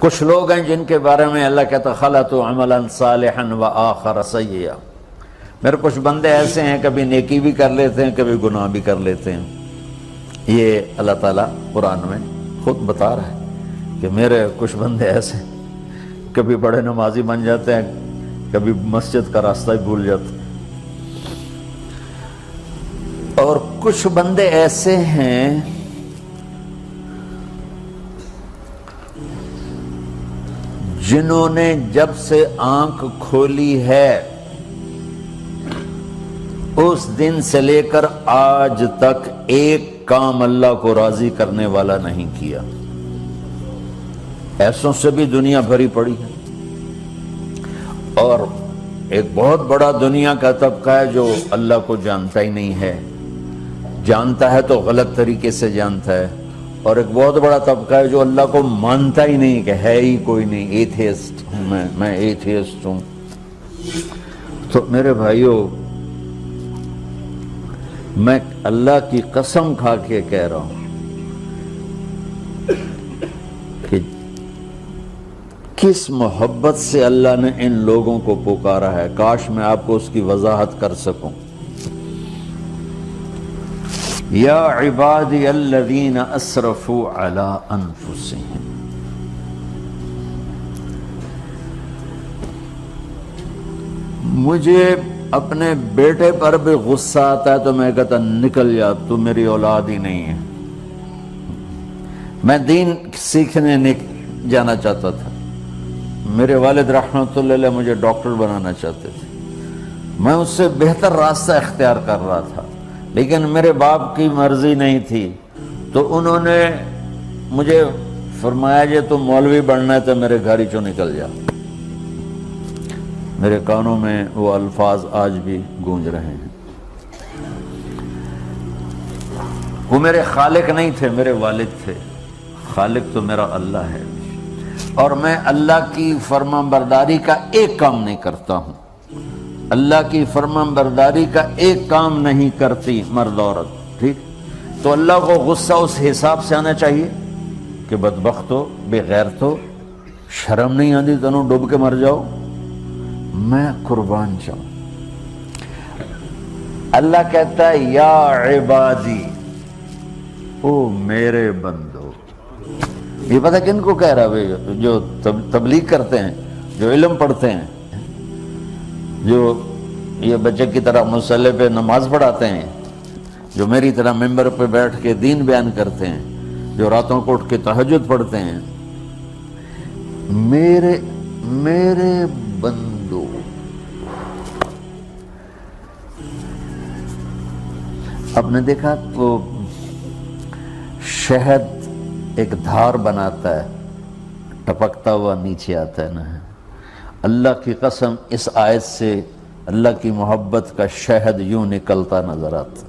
کچھ لوگ ہیں جن کے بارے میں اللہ کہتا خلطوا عملا صالحا وآخر سیئا، میرے کچھ بندے ایسے ہیں کبھی نیکی بھی کر لیتے ہیں کبھی گناہ بھی کر لیتے ہیں۔ یہ اللہ تعالیٰ قرآن میں خود بتا رہا ہے کہ میرے کچھ بندے ایسے ہیں، کبھی بڑے نمازی بن جاتے ہیں کبھی مسجد کا راستہ ہی بھول جاتے ہیں، اور کچھ بندے ایسے ہیں جنہوں نے جب سے آنکھ کھولی ہے اس دن سے لے کر آج تک ایک کام اللہ کو راضی کرنے والا نہیں کیا۔ ایسوں سے بھی دنیا بھری پڑی ہے، اور ایک بہت بڑا دنیا کا طبقہ ہے جو اللہ کو جانتا ہی نہیں ہے، جانتا ہے تو غلط طریقے سے جانتا ہے، اور ایک بہت بڑا طبقہ ہے جو اللہ کو مانتا ہی نہیں کہ ہے ہی کوئی نہیں، ایتھیسٹ ہوں میں ایتھیسٹ ہوں۔ تو میرے بھائیوں، میں اللہ کی قسم کھا کے کہہ رہا ہوں کہ کس محبت سے اللہ نے ان لوگوں کو پکارا ہے، کاش میں آپ کو اس کی وضاحت کر سکوں۔ یا عبادی الذین اسرفوا علی انفسہم، مجھے اپنے بیٹے پر بھی غصہ آتا ہے تو میں کہتا نکل جا، تو میری اولاد ہی نہیں ہے۔ میں دین سیکھنے جانا چاہتا تھا، میرے والد رحمۃ اللہ علیہ مجھے ڈاکٹر بنانا چاہتے تھے، میں اس سے بہتر راستہ اختیار کر رہا تھا، لیکن میرے باپ کی مرضی نہیں تھی، تو انہوں نے مجھے فرمایا جی تم مولوی بننا ہے تو میرے گھر ہی چوں نکل جا۔ میرے کانوں میں وہ الفاظ آج بھی گونج رہے ہیں۔ وہ میرے خالق نہیں تھے، میرے والد تھے، خالق تو میرا اللہ ہے، اور میں اللہ کی فرمان برداری کا ایک کام نہیں کرتا ہوں، اللہ کی فرمان برداری کا ایک کام نہیں کرتی مرد عورت، ٹھیک؟ تو اللہ کو غصہ اس حساب سے آنا چاہیے کہ بدبخت ہو، بے غیرت ہو، شرم نہیں آتی تنوں ڈوب کے مر جاؤ۔ میں قربان جاؤں، اللہ کہتا ہے یا عبادی، او میرے بندو۔ یہ پتہ کن کو کہہ رہا ہے؟ جو تبلیغ کرتے ہیں، جو علم پڑھتے ہیں، جو یہ بچے کی طرح مصلی پہ نماز پڑھاتے ہیں، جو میری طرح ممبر پہ بیٹھ کے دین بیان کرتے ہیں، جو راتوں کو اٹھ کے تہجد پڑھتے ہیں۔ میرے بندو، آپ نے دیکھا وہ شہد ایک دھار بناتا ہے، ٹپکتا ہوا نیچے آتا ہے نا۔ اللہ کی قسم اس آیت سے اللہ کی محبت کا شہد یوں نکلتا نظر آتا۔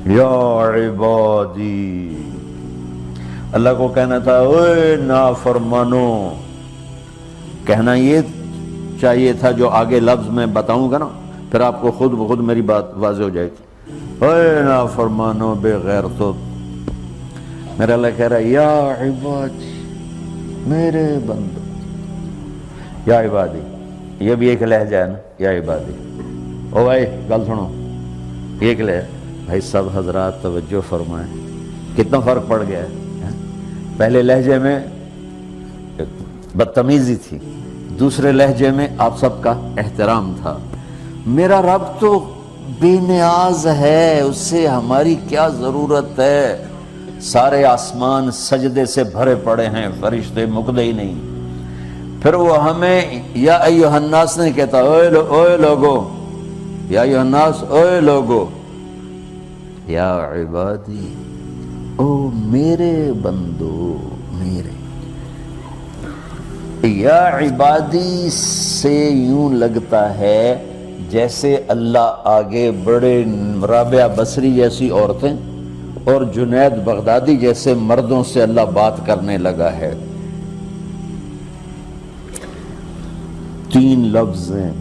یا عبادی، اللہ کو کہنا تھا اے نافرمانو، کہنا یہ چاہیے تھا جو آگے لفظ میں بتاؤں گا نا، پھر آپ کو خود بخود میری بات واضح ہو جائے گی۔ اے نافرمانو، بے غیرتو، میرا اللہ کہہ رہا ہے یا عبادی، میرے بندو، یا عبادی، یہ بھی ایک لہجہ ہے نا، یا عبادی۔ او بھائی گل سنو، ایک لہجہ، بھائی سب حضرات توجہ فرمائیں، کتنا فرق پڑ گیا ہے۔ پہلے لہجے میں بدتمیزی تھی، دوسرے لہجے میں آپ سب کا احترام تھا۔ میرا رب تو بے نیاز ہے، اس سے ہماری کیا ضرورت ہے؟ سارے آسمان سجدے سے بھرے پڑے ہیں، فرشتے مکدے ہی نہیں۔ پھر وہ ہمیں یا ایھا الناس نہیں کہتا، اوے لوگو، یا ایھا الناس، اوے لوگو، یا عبادی، او میرے بندو، میرے۔ یا عبادی سے یوں لگتا ہے جیسے اللہ آگے بڑے رابعہ بصری جیسی عورتیں اور جنید بغدادی جیسے مردوں سے اللہ بات کرنے لگا ہے۔ 3 لفظ ہیں،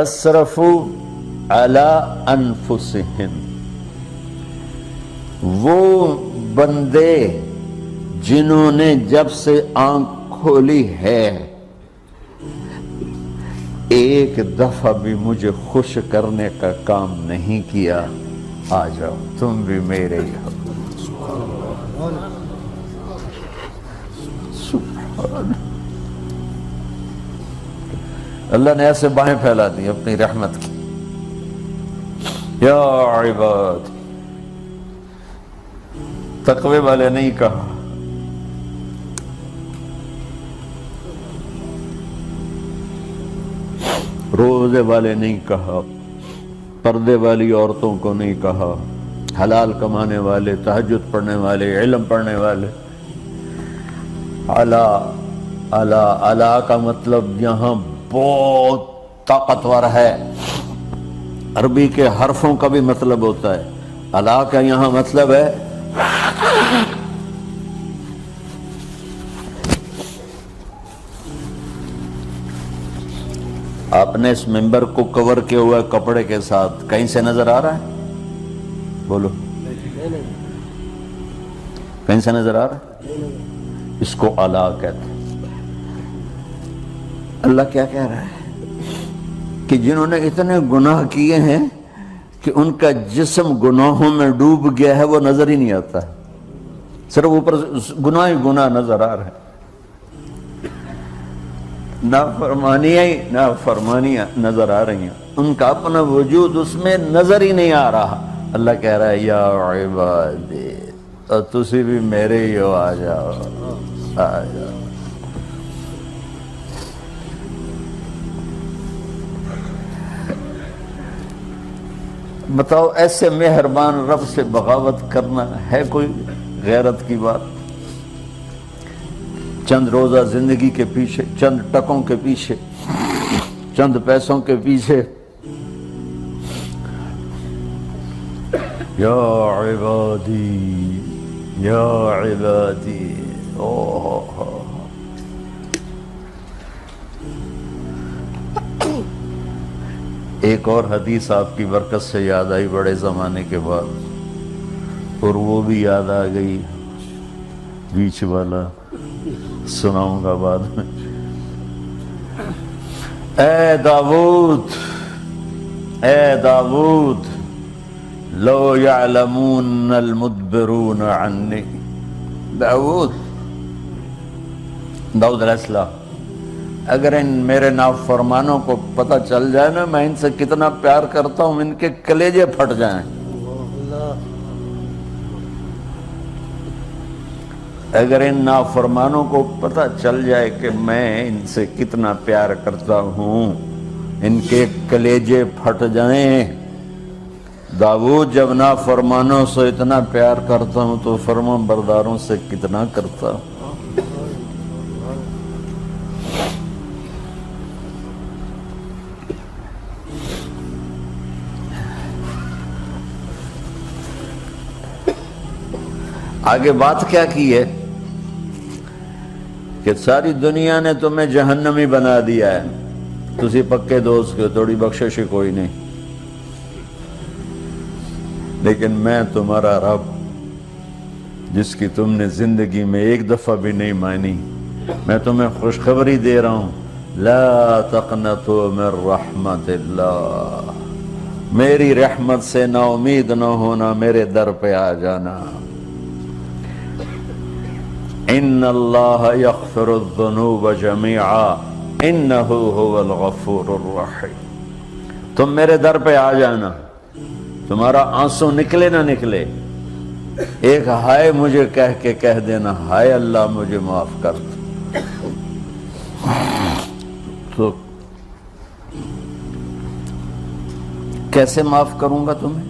اسرفوا علی انفسہم، وہ بندے جنہوں نے جب سے آنکھ کھولی ہے ایک دفعہ بھی مجھے خوش کرنے کا کام نہیں کیا، آ جاؤ تم بھی میرے ہی ہو۔ سبحان اللہ نے ایسے باہیں پھیلا دی اپنی رحمت کی۔ یا عباد، تقوی والے نہیں کہا، روزے والے نہیں کہا، پردے والی عورتوں کو نہیں کہا، حلال کمانے والے، تہجد پڑھنے والے، علم پڑھنے والے۔ اعلیٰ اعلیٰ اعلیٰ کا مطلب یہاں بہت طاقتور ہے، عربی کے حرفوں کا بھی مطلب ہوتا ہے۔ اعلیٰ کا یہاں مطلب ہے آپ نے اس ممبر کو کور کیا ہوا ہے کپڑے کے ساتھ، کہیں سے نظر آ رہا ہے؟ بولو، کہیں سے نظر آ رہا ہے؟ اس کو اعلیٰ کہتے ہیں۔ اللہ کیا کہہ رہا ہے کہ جنہوں نے اتنے گناہ کیے ہیں کہ ان کا جسم گناہوں میں ڈوب گیا ہے، وہ نظر ہی نہیں آتا، صرف اوپر گناہ ہی گناہ نظر آ رہا ہے، نافرمانیاں نظر آ رہی ہیں، ان کا اپنا وجود اس میں نظر ہی نہیں آ رہا۔ اللہ کہہ رہا ہے یا عبادی، اور تسی بھی میرے ہی ہو، آ جاؤ آ جاؤ۔ بتاؤ ایسے مہربان رب سے بغاوت کرنا ہے کوئی غیرت کی بات؟ چند روزہ زندگی کے پیچھے، چند ٹکوں کے پیچھے، چند پیسوں کے پیچھے، یا عبادی یا عبادی۔ ایک اور حدیث آپ کی برکت سے یاد آئی بڑے زمانے کے بعد، اور وہ بھی یاد آ گئی، بیچ والا سناؤں گا بعد میں۔ اے داؤد، اے داؤد، لو یعلمون المدبرون عنی۔ داؤد علیہ السلام، اگر ان میرے نافرمانوں کو پتہ چل جائے نا میں ان سے کتنا پیار کرتا ہوں، ان کے کلیجے پھٹ جائیں۔ اگر ان نافرمانوں کو پتہ چل جائے کہ میں ان سے کتنا پیار کرتا ہوں، ان کے کلیجے پھٹ جائیں۔ داؤد جب نافرمانوں سے اتنا پیار کرتا ہوں تو فرما برداروں سے کتنا کرتا ہوں۔ آگے بات کیا کی ہے کہ ساری دنیا نے تمہیں جہنمی بنا دیا ہے، تسی پکے دوست کے تھوڑی بخشش کوئی نہیں، لیکن میں تمہارا رب جس کی تم نے زندگی میں ایک دفعہ بھی نہیں مانی، میں تمہیں خوشخبری دے رہا ہوں، لا تقنطوا من رحمت اللہ، میری رحمت سے نا امید نہ ہونا، میرے در پہ آ جانا۔ ان اللہ یغفر الذنوب جميعا انہ هو الغفور الرحیم۔ تم میرے در پہ آ جانا، تمہارا آنسو نکلے نہ نکلے، ایک ہائے مجھے کہہ کے کہہ دینا، ہائے اللہ مجھے معاف کر دو، تو کیسے معاف کروں گا تمہیں؟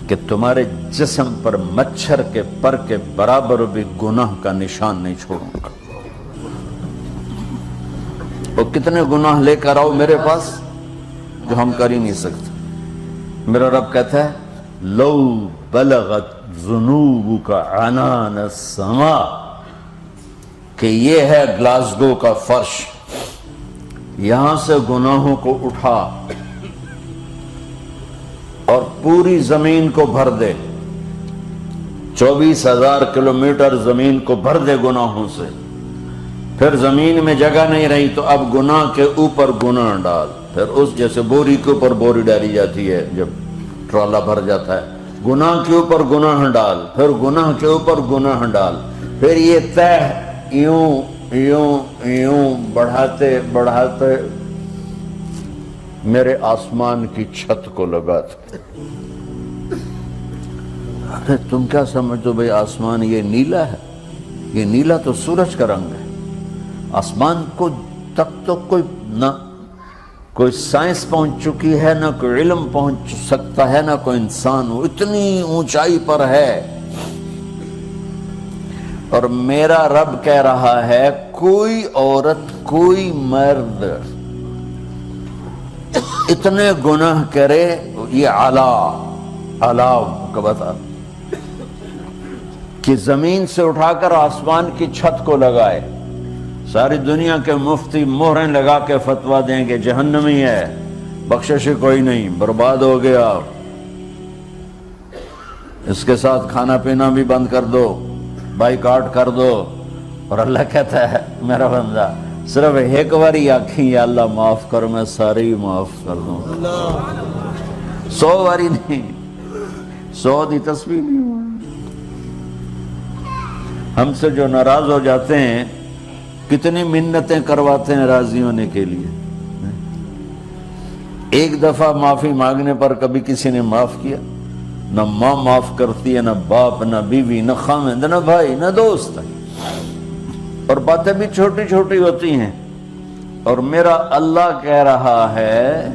کہ تمہارے جسم پر مچھر کے پر کے برابر بھی گناہ کا نشان نہیں چھوڑوں گا۔ اور کتنے گناہ لے کر آؤ میرے پاس جو ہم کر ہی نہیں سکتے۔ میرا رب کہتا ہے لو بلغت ذنوبک عنان السماء، کہ یہ ہے گلاسگو کا فرش، یہاں سے گناہوں کو اٹھا اور پوری زمین کو بھر دے، 24,000 کلومیٹر زمین کو بھر دے گناہوں سے، پھر زمین میں جگہ نہیں رہی تو اب گناہ کے اوپر گناہ ڈال، پھر اس جیسے بوری کے اوپر بوری ڈالی جاتی ہے جب ٹرالا بھر جاتا ہے، گناہ کے اوپر گناہ ڈال، پھر گناہ کے اوپر گناہ ڈال، پھر یہ تہ یوں یوں یوں بڑھاتے بڑھاتے میرے آسمان کی چھت کو لگاتے۔ ارے تم کیا سمجھو بھئی آسمان یہ نیلا ہے؟ یہ نیلا تو سورج کا رنگ ہے۔ آسمان کو تک تو کوئی سائنس پہنچ چکی ہے، نہ کوئی علم پہنچ سکتا ہے، نہ کوئی انسان، وہ اتنی اونچائی پر ہے۔ اور میرا رب کہہ رہا ہے کوئی عورت کوئی مرد اتنے گناہ کرے، یہ اعلیٰ کا بتا کہ زمین سے اٹھا کر آسمان کی چھت کو لگائے، ساری دنیا کے مفتی مہریں لگا کے فتویٰ دیں کہ جہنمی ہے، بخشش کوئی نہیں، برباد ہو گیا، اس کے ساتھ کھانا پینا بھی بند کر دو، بائیکاٹ کر دو۔ اور اللہ کہتا ہے میرا بندہ صرف ایک باری آکھیں یا اللہ معاف کر، میں سارے ہی معاف کر دوں، 100 باری نہیں، 100 دی تسبیح نہیں ہوا۔ ہم سے جو ناراض ہو جاتے ہیں کتنی منتیں کرواتے ہیں راضی ہونے کے لیے، ایک دفعہ معافی مانگنے پر کبھی کسی نے معاف کیا؟ نہ ماں معاف کرتی ہے، نہ باپ، نہ بیوی، نہ خامند، نہ بھائی، نہ دوست، اور باتیں بھی چھوٹی چھوٹی ہوتی ہیں۔ اور میرا اللہ کہہ رہا ہے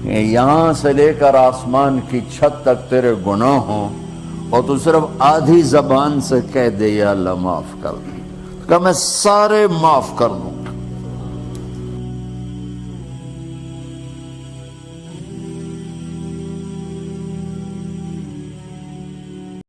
کہ یہاں سے لے کر آسمان کی چھت تک تیرے گناہ ہوں اور تو صرف آدھی زبان سے کہہ دے یا اللہ معاف کر دے، کہ میں سارے معاف کر دوں۔